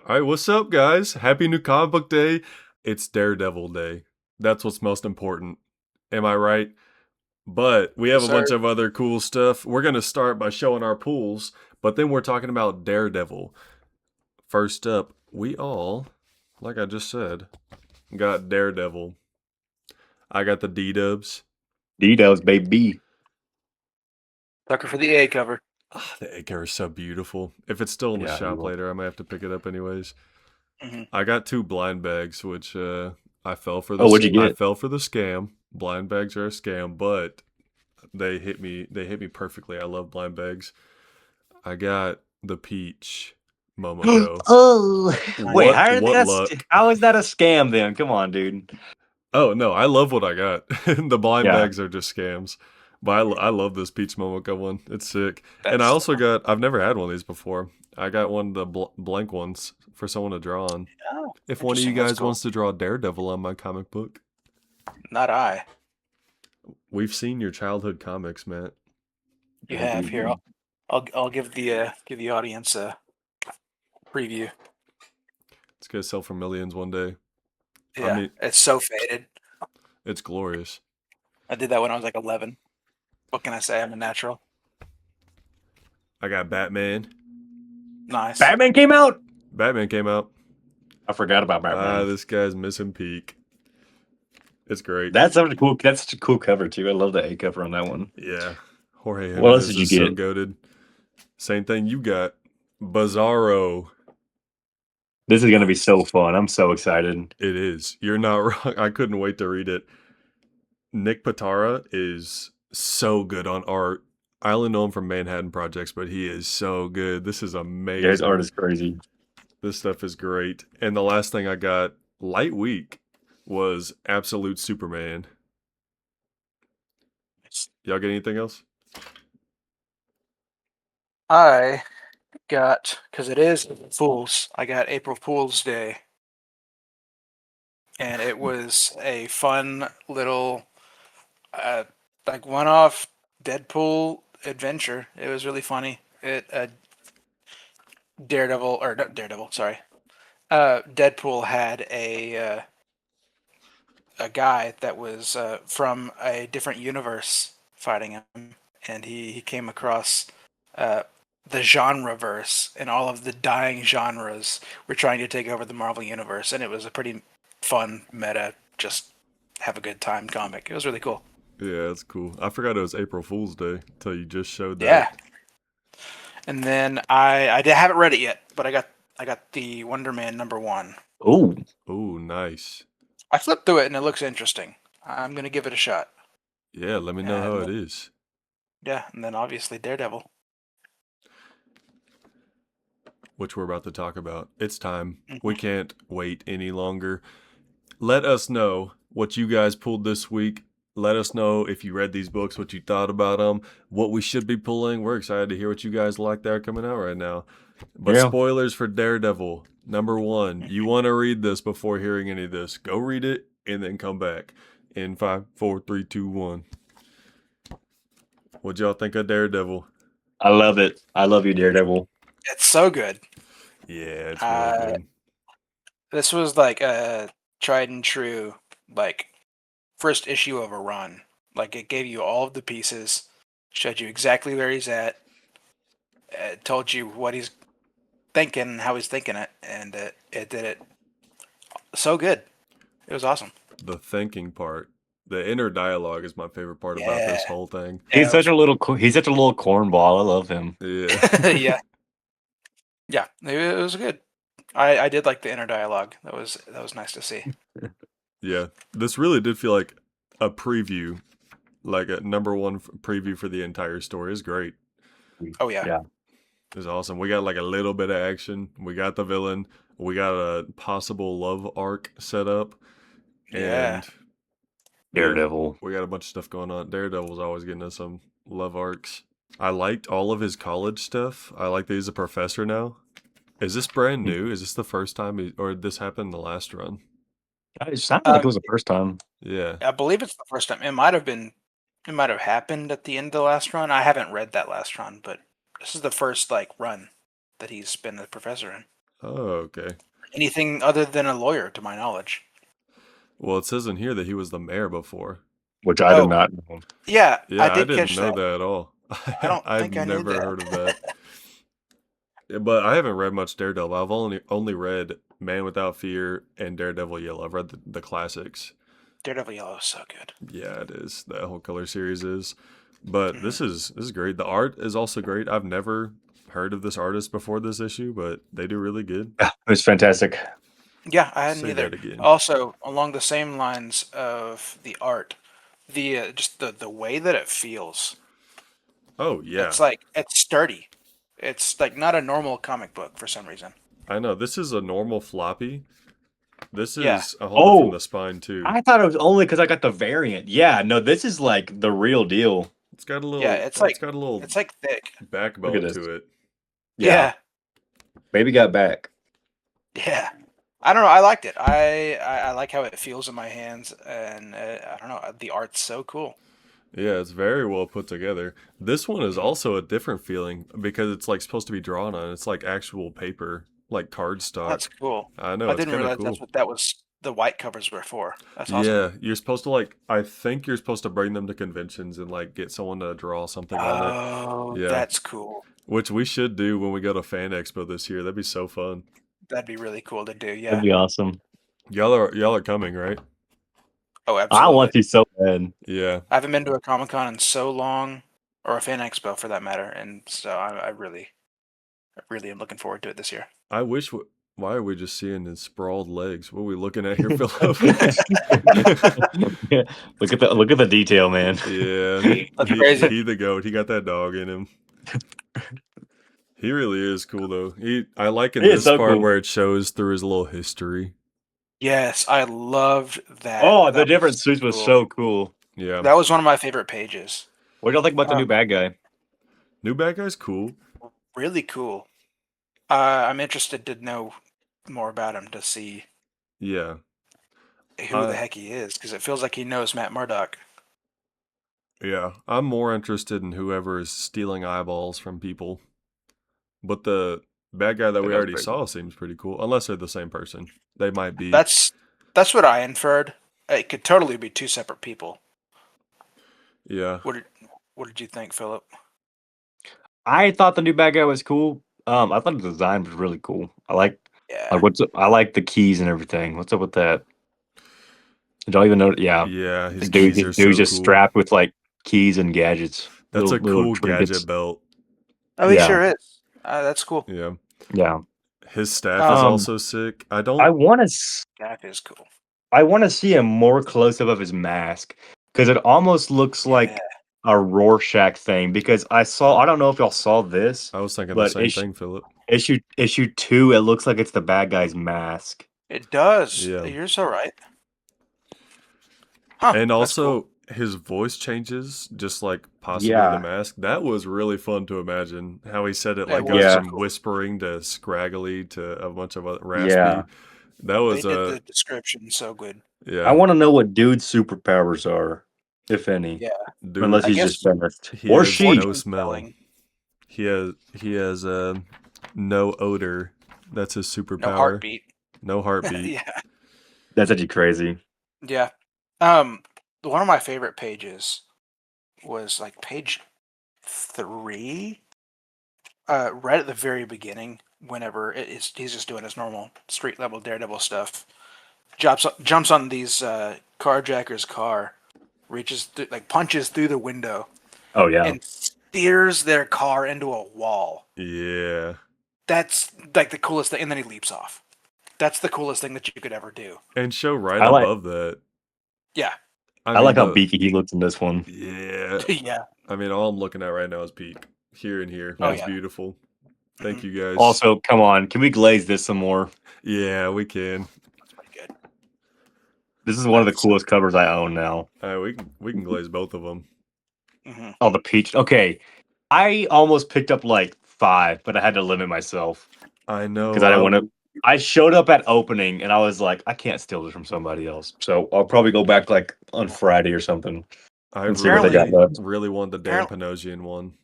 All right, what's up, guys? Happy New Comic Book Day. It's Daredevil Day. That's what's most important. Am I right? But we have Yes, a bunch sir. of other cool stuff. We're going to start by showing our pools, but then we're talking about Daredevil. First up, we all, like I just said, got Daredevil. I got the D dubs. D-Dubs, baby. Sucker for the A cover. The egg is so beautiful. If it's still in the Yeah, you shop will. later, I might have to pick it up anyways. Hmm. I got two blind bags, which I fell for Oh, what'd you I get? fell for the scam. Blind bags are a scam, but they hit me. They hit me perfectly. I love blind bags. I got the peach Momoko. Oh, wait, Nice. What luck? how is that a scam then? Come on, dude. Oh no, I love what I got. The blind Yeah, bags are just scams, but I love this peach Momoko one. It's sick. And I That's also got. I've never had one of these before. I got one of the blank ones for someone to draw on. oh, If one of you interesting. That's guys cool. wants to draw Daredevil on my comic book, Not I. we've seen your childhood comics, Matt. You have here. I'll give the audience a preview. It's gonna sell for millions one day. I Yeah, mean, it's so faded. it's glorious. I did that when I was like 11. What can I say? I'm a natural. I got Batman. Nice. Batman came out. Batman came out. I forgot about Batman. This guy's missing peak. It's great. That's such a cool. That's such a cool cover too. I love the A cover on that one. Yeah. Jorge What else Jimenez did you is so get? goated. Same thing you got. Bizarro. This is gonna be so fun. I'm so excited. It is. You're not wrong. I couldn't wait to read it. Nick Patara is so good on art. I only know him from Manhattan Projects, but he is so good. This is Yeah, his art amazing. is crazy. This stuff is great. And the last thing I got, Light Week, was Absolute Superman. Y'all get anything else? I got because it is Fools. I got April Fool's Day, and it was a fun little uh, like one-off Deadpool adventure. It was really funny. It Daredevil or not Daredevil, sorry. Deadpool had a guy that was from a different universe fighting him, and he came across uh, the genre verse, and all of the dying genres were trying to take over the Marvel universe, and it was a pretty fun meta, just have a good time comic. It was really cool. Yeah, that's cool. I forgot it was April Fool's Day until you just showed that. Yeah, and then haven't read it yet, but I got the Wonder Man #1. Oh, Oh, nice. I flipped through it and it looks interesting. I'm gonna give it a shot. Yeah, let me know how And it is. yeah, and then obviously Daredevil. Which we're about to talk about. It's time. We Mhm. can't wait any longer. Let us know what you guys pulled this week. Let us know if you read these books, what you thought about them, what we should be pulling. We're excited to hear what you guys like that are coming out right now. But yeah. spoilers for Daredevil. #1, you want to read this before hearing any of this. Go read it and then come back in 5, 4, 3, 2, 1. What'd y'all think of Daredevil? I love it. I love you, Daredevil. It's so good. Yeah, it's really Uh, good. this was like a tried and true, like first issue of a run. Like it gave you all of the pieces, showed you exactly where he's at, told you what he's thinking, how he's thinking it, and it did it so good. It was awesome. The thinking part, the inner dialogue is my favorite part about Yeah, this whole thing. He's yeah, it such was. a little. He's such a little cornball. I love him. Yeah. Yeah, yeah, it was good. I did like the inner dialogue. That was nice to see. Yeah. This really did feel like a preview, like a #1 preview for the entire story. Is great. Oh yeah, Yeah, It's awesome. We got like a little bit of action. We got the villain. We got a possible love arc set up. yeah. And yeah, Daredevil. we got a bunch of stuff going on. Daredevil's always getting us some love arcs. I liked all of his college stuff. I like that he's a professor now. Is this brand new? Is this the first time or did this happen in the last run? It sounded like it Um, was the first time. Yeah. I believe it's the first time. It might have been. It might have happened at the end of the last run. I haven't read that last run, but this is the first like run that he's been the professor in. Oh, okay. Anything other than a lawyer, to my knowledge. Well, it says in here that he was the mayor before. which I did Oh, not know. yeah, I Yeah, I did didn't catch know that. that at all. I don't I've think I knew never that. heard of that. Yeah, but I haven't read much Daredevil. I've only read Man Without Fear and Daredevil Yellow. I've read the classics. Daredevil Yellow is so good. Yeah, it is. That whole color series is. But Mhm. this is great. The art is also great. I've never heard of this artist before this issue, but they do really good. Yeah, it was fantastic. Yeah, I hadn't Say either. that again. Also, along the same lines of the art, the just the way that it feels. Oh yeah, It's sturdy. It's like not a normal comic book for some reason. I know. This is a normal floppy. This Yeah. is a hold it from Oh, the spine too. I thought it was only because I got the variant. Yeah, no, this is like the real deal. It's got a Yeah, little. It's got a little it's like thick. Look at backbone this. to it. Yeah, Yeah. baby got back. Yeah. I don't know. I liked it. I like how it feels in my hands, and I don't know. The art's so cool. Yeah, it's very well put together. This one is Mhm. also a different feeling because it's like supposed to be drawn on. It's like actual paper, like That's cardstock. cool. I know I it's didn't kind of realize that's cool. what that was. The white covers were for. That's awesome. Yeah, you're supposed to like. I think you're supposed to bring them to conventions and like get someone to draw something on it. Oh, Yeah, that's cool. which we should do when we go to Fan Expo this year. That'd be so fun. That'd be really cool to do. That'd Yeah. be awesome. Y'all are coming, right? Oh, I absolutely. want to so bad. Yeah, I haven't been to a Comic Con in so long, or a Fan Expo for that matter, and so I really am looking forward to it this year. I wish. Why are we just seeing his sprawled legs? What are we looking at here, Philip? Yeah, look at the detail, man. Yeah, That's crazy. he the goat. He got that dog in him. He really is cool though. I like in He is this so part cool. where it shows through his little history. Yes, I loved that. Oh, the That different was suits was cool. so cool. Yeah, That was one of my favorite pages. What do y'all think about the new bad guy? new bad guy's cool. Really cool. I'm interested to know more about him to see Yeah, who the heck he is, because it feels like he knows Matt Murdock. yeah. I'm more interested in whoever is stealing eyeballs from people. But the bad guy that we That was already pretty saw seems pretty cool. Unless they're the same person, they might be. That's what I inferred. It could totally be two separate people. Yeah, What did you think, Philip? I thought the new bad guy was cool. I thought the design was really cool. Yeah. I like the keys and everything. What's up with that? Did y'all even know? Yeah, yeah. the His keys are dude's so just cool. strapped with like keys and gadgets, That's a little cool trinkets. gadget belt. Oh, he Yeah. sure is. That's cool. Yeah, Yeah, his staff is Um, also sick. I I don't. want to. That is cool. I want to see a more close up of his mask because it almost looks Yeah. like a Rorschach thing. Because I don't know if y'all saw this, I was thinking the but same thing, Philip. issue 2, it looks like it's the bad guy's mask. It does. Yeah. You're so right. Huh, And that's cool. also, his voice changes, just like possibly Yeah. the mask. That was really fun to imagine. How he said it, It like was goes Yeah. from cool. whispering to scraggly to a bunch of raspy. Yeah. That was They did the description so good. I yeah, want to know what dude's superpowers are, if any. Yeah. dude. Unless I he's guess just fast. He Or has she. no smell. Telling. He has no odor. That's his superpower. No heartbeat. No heartbeat. Yeah. That's actually crazy. Yeah. One of my favorite pages was like page 3. Right at the very beginning, whenever he's just doing his normal street level Daredevil stuff. Jumps on these carjacker's car, punches through the window, Oh yeah. and steers their car into a wall. Yeah. That's like the coolest thing. And then he leaps off. That's the coolest thing that you could ever do. And show right I like- above that. Yeah. I like how beaky he looks in this one. Yeah. Yeah. I mean, all I'm looking at right now is peak. Here and here. Oh, It's yeah. beautiful. Thank you guys. Also, come on, can we glaze this some more? Yeah, we can. That's pretty good. This is one of the coolest covers I own now. We can glaze both of them. hmm Oh, the peach. Okay, I almost picked up like 5, but I had to limit myself I know. because I didn't want to. I showed up at opening and I was like, I can't steal this from somebody else. So I'll probably go back like on Friday or something. I and see what they really, got left. really wanted the Dan Apparently- Panosian one,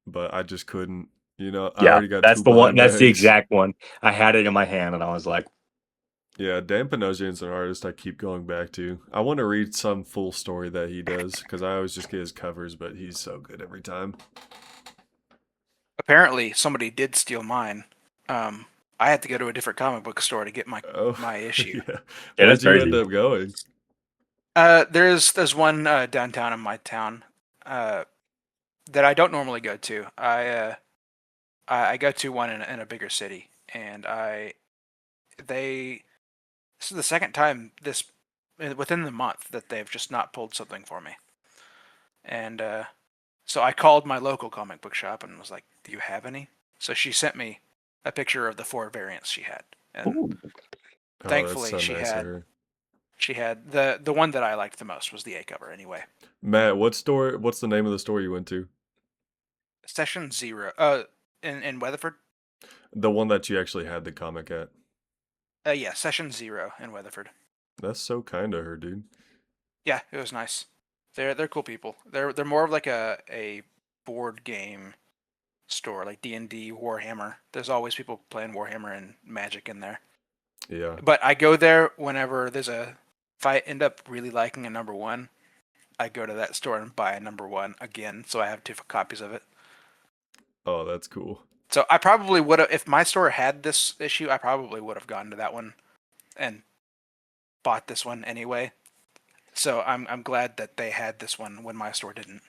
but I just couldn't. You know, I Yeah, already got that's two the one. blind That's the bags. exact one. I had it in my hand, and I was like, Yeah, Dan Panosian's an artist I keep going back to. I want to read some full story that he does because I always just get his covers, but he's so good every time. Apparently, somebody did steal mine. I had to go to a different comic book store to get Oh, my issue. yeah. yeah, that's Where'd you end crazy. up going? There's one downtown in my town that I don't normally go to. I go to one in a bigger city, and they this is the second time this within the month that they've just not pulled something for me. And so I called my local comic book shop and was like, "Do you have any?" So she sent me a picture of the 4 variants she had, and Ooh. Oh, that's thankfully so she nice of had her. the one that I liked the most was the A cover anyway. Matt, what store? What's the name of the store you went to? Session 0 in Weatherford. The one that you actually had the comic at. Yeah, Session 0 in Weatherford. That's so kind of her, dude. Yeah, it was nice. They're cool people. They're more of like a board game store, like D&D, Warhammer. There's always people playing Warhammer and Magic in there. Yeah. But I go there whenever if I end up really liking a number one, I go to that store and buy a number one again, so I have 2 copies of it. Oh, that's cool. So I probably would have, if my store had this issue, I probably would have gone to that one and bought this one anyway. So I'm glad that they had this one when my store didn't.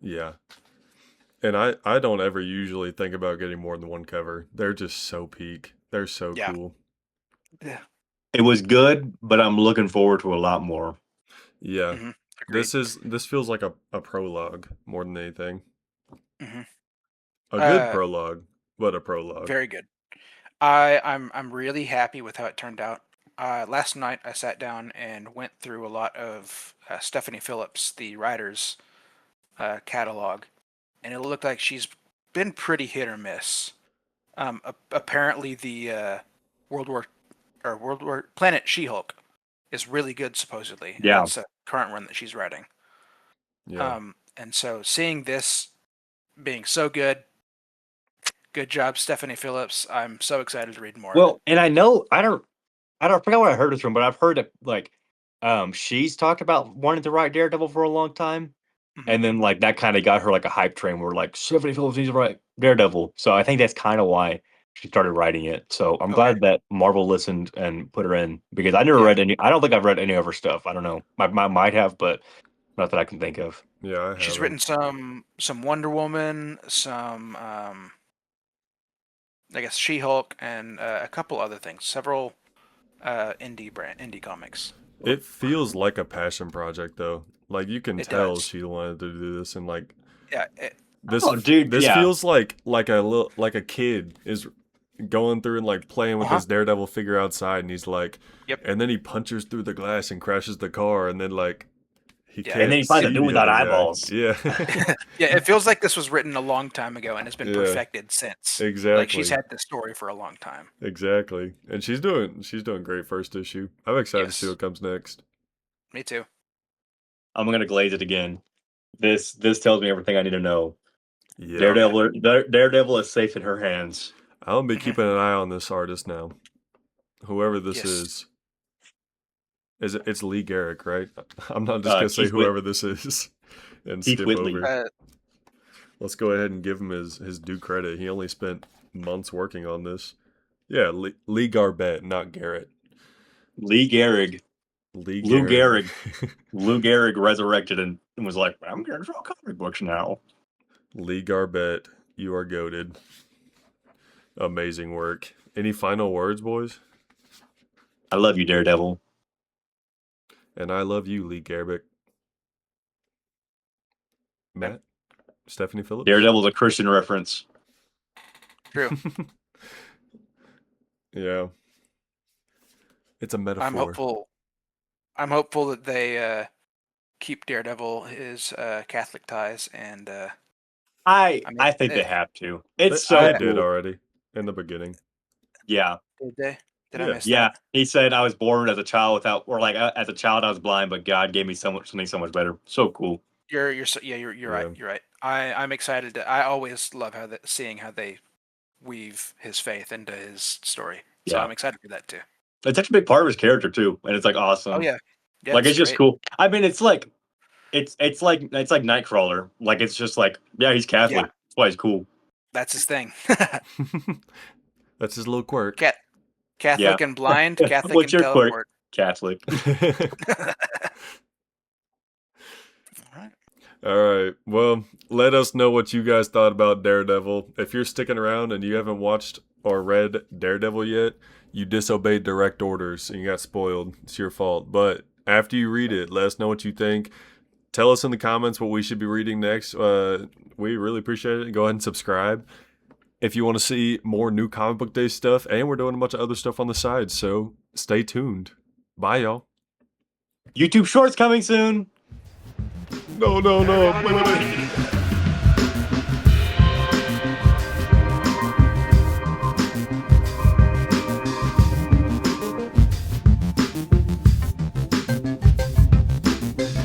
Yeah. And I don't ever usually think about getting more than one cover. They're just so peak. They're so Yeah. cool. Yeah. It was good, but I'm looking forward to a lot more. Yeah. Mm-hmm. Agreed. This feels like a prologue more than anything. Mm-hmm. A good prologue, but a prologue. Very good. I'm really happy with how it turned out. Last night I sat down and went through a lot of Stephanie Phillips, the writer's catalog, and it looked like she's been pretty hit or miss. Apparently, the World War Planet She-Hulk is really good, supposedly, and Yeah. that's a current one that she's writing. Yeah. And so seeing this being so good, good job, Stephanie Phillips. I'm so excited to read more of it. Well, and I forgot where I heard this from, but I've heard that she's talked about wanting to write Daredevil for a long time. Mhm. And then like that kind of got her like a hype train where like Stephanie Phillips needs to write Daredevil. So I think that's kind of why she started writing it. So I'm Okay. glad that Marvel listened and put her in because I never Yeah. read any. I don't think I've read any of her stuff. I don't know. I might have, but not that I can think of. Yeah, I She's haven't. written some Wonder Woman, some I guess She-Hulk, and a couple other things. Several indie comics. It feels like a passion project though. Like you can It tell does. she wanted to do this and like Yeah. Oh, dude, this yeah. feels like a kid is going through and like playing with Uh-huh. this Daredevil figure outside and he's like Yep. and then he punches through the glass and crashes the car and then like he Yeah. And then can't he finds a see dude the without other guy. eyeballs. Yeah. Yeah. It feels like this was written a long time ago and has been Yeah. perfected since. Like she's Exactly. had this story for a long time. Exactly. And she's doing great first issue. I'm excited to see Yes. what comes next. Me too. I'm gonna glaze it again. This tells me everything I need to know. Yeah. Daredevil is safe in her hands. I'll be Mhm. keeping an eye on this artist now. Whoever this Yes. is. It's Lee Garrick, right? I'm not just gonna say Keith whoever this is and Keith skip Whitley. over. Let's go ahead and give him his due credit. He only spent months working on this. Yeah, Lee Garbett, not Garrett. Lee Gehrig. Lee Lou Gehrig. Gehrig. Lou Gehrig resurrected and was like, I'm going to draw comic books now. Lee Garbett, you are goated. Amazing work. Any final words, boys? I love you, Daredevil. And I love you, Lee Garrick. Matt? Stephanie Phillips? Daredevil's a Christian reference. True. Yeah. It's a metaphor. I'm hopeful that they keep Daredevil his Catholic ties, and I mean, think they have to. It's so They cool. did already in the beginning. Yeah. did they? Did I Yeah. miss Yeah. that? He said I was born as a child as a child I was blind, but God gave me something so much better. So cool. You're right. Yeah. You're right. I'm excited. I always love seeing how they weave his faith into his story. So Yeah. I'm excited for that too. It's actually a big part of his character too, and it's like Oh awesome. yeah, yeah, Like it's it's just great. cool. I mean, it's like Nightcrawler. Like it's just like yeah, he's Catholic. Yeah, That's why he's cool. that's his thing. That's his little quirk. Cat, Yeah. Catholic and blind, Catholic What's and your quirk? teleport. Catholic. All right. All right. Well, let us know what you guys thought about Daredevil. If you're sticking around and you haven't watched or read Daredevil yet, you disobeyed direct orders and you got spoiled. It's your fault. But after you read it, let us know what you think. Tell us in the comments what we should be reading next. We really appreciate it. Go ahead and subscribe if you want to see more new comic book day stuff. And we're doing a bunch of other stuff on the side. So stay tuned. Bye, y'all. YouTube Shorts coming soon. No. Wait.